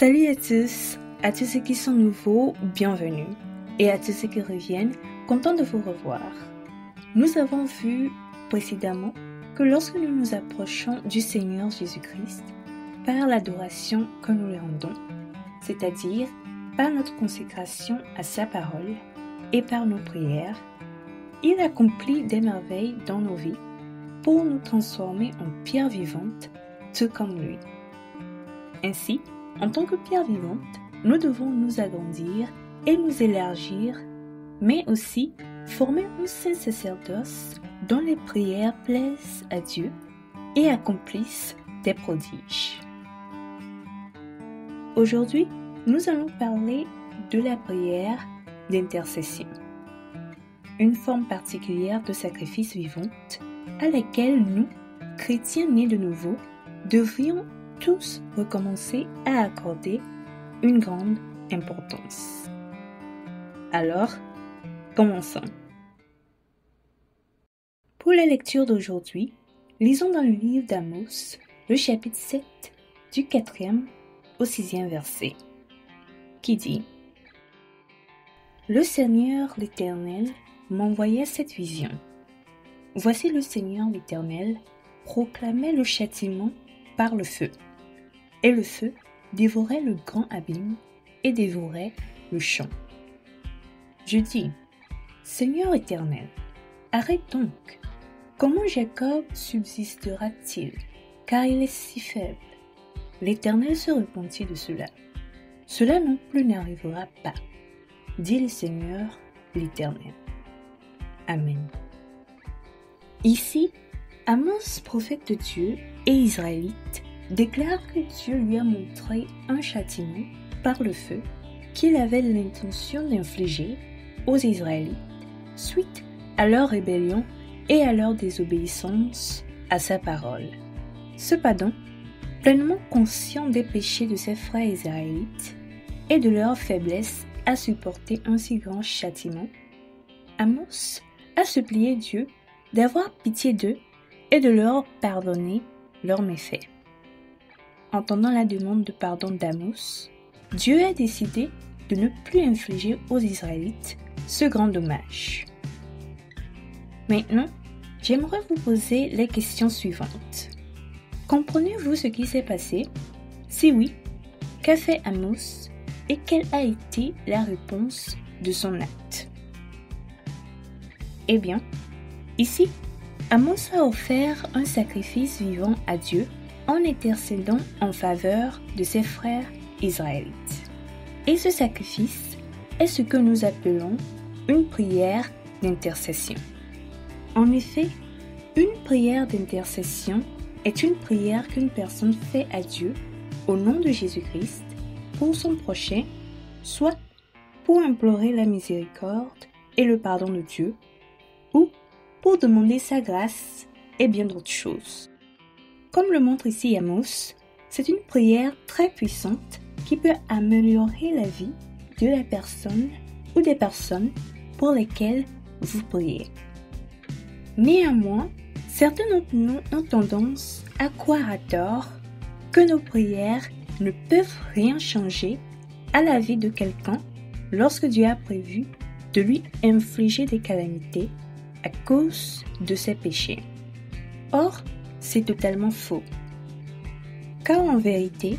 Salut à tous ceux qui sont nouveaux, bienvenue. Et à tous ceux qui reviennent, content de vous revoir. Nous avons vu précédemment que lorsque nous nous approchons du Seigneur Jésus-Christ, par l'adoration que nous lui rendons, c'est-à-dire par notre consécration à sa parole et par nos prières, il accomplit des merveilles dans nos vies pour nous transformer en pierre vivante, tout comme lui. Ainsi, en tant que pierre vivante, nous devons nous agrandir et nous élargir, mais aussi former un saint sacerdoce dont les prières plaisent à Dieu et accomplissent des prodiges. Aujourd'hui, nous allons parler de la prière d'intercession, une forme particulière de sacrifice vivante à laquelle nous, chrétiens nés de nouveau, devrions tous recommencer à accorder une grande importance. Alors, commençons. Pour la lecture d'aujourd'hui, lisons dans le livre d'Amos, le chapitre 7, du 4e au 6e verset, qui dit « Le Seigneur l'Éternel m'envoya cette vision. Voici le Seigneur l'Éternel proclamait le châtiment par le feu. Et le feu dévorait le grand abîme et dévorait le champ. Je dis, Seigneur éternel, arrête donc. Comment Jacob subsistera-t-il, car il est si faible? L'Éternel se repentit de cela. Cela non plus n'arrivera pas, dit le Seigneur l'Éternel. Amen. Ici, Amos, prophète de Dieu et israélite, déclare que Dieu lui a montré un châtiment par le feu qu'il avait l'intention d'infliger aux Israélites suite à leur rébellion et à leur désobéissance à sa parole. Cependant, pleinement conscient des péchés de ses frères israélites et de leur faiblesse à supporter un si grand châtiment, Amos a supplié Dieu d'avoir pitié d'eux et de leur pardonner leurs méfaits. Entendant la demande de pardon d'Amos, Dieu a décidé de ne plus infliger aux Israélites ce grand dommage. Maintenant, j'aimerais vous poser les questions suivantes. Comprenez-vous ce qui s'est passé? Si oui, qu'a fait Amos et quelle a été la réponse de son acte? Eh bien, ici, Amos a offert un sacrifice vivant à Dieu en intercédant en faveur de ses frères israélites. Et ce sacrifice est ce que nous appelons une prière d'intercession. En effet, une prière d'intercession est une prière qu'une personne fait à Dieu au nom de Jésus-Christ pour son prochain, soit pour implorer la miséricorde et le pardon de Dieu, ou pour demander sa grâce et bien d'autres choses. Comme le montre ici Amos, c'est une prière très puissante qui peut améliorer la vie de la personne ou des personnes pour lesquelles vous priez. Néanmoins, certains d'entre nous ont tendance à croire à tort que nos prières ne peuvent rien changer à la vie de quelqu'un lorsque Dieu a prévu de lui infliger des calamités à cause de ses péchés. Or, c'est totalement faux. Car en vérité,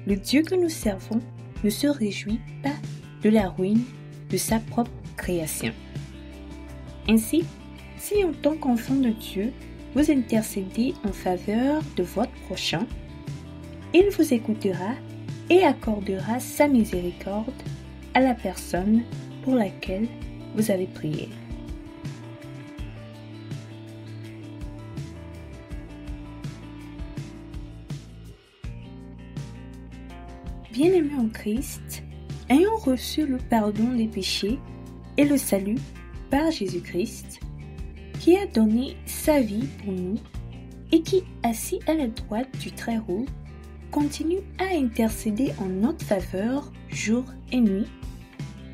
le Dieu que nous servons ne se réjouit pas de la ruine de sa propre création. Ainsi, si en tant qu'enfant de Dieu, vous intercédez en faveur de votre prochain, il vous écoutera et accordera sa miséricorde à la personne pour laquelle vous avez prié. Bien-aimés en Christ, ayant reçu le pardon des péchés et le salut par Jésus-Christ, qui a donné sa vie pour nous et qui, assis à la droite du Très-Haut, continue à intercéder en notre faveur jour et nuit,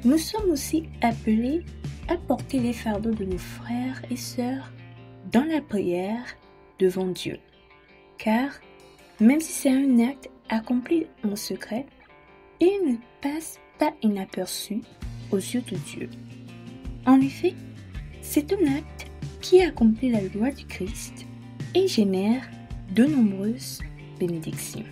nous sommes aussi appelés à porter les fardeaux de nos frères et sœurs dans la prière devant Dieu. Car, même si c'est un acte accompli en secret, et ne passe pas inaperçu aux yeux de Dieu. En effet, c'est un acte qui accomplit la loi du Christ et génère de nombreuses bénédictions.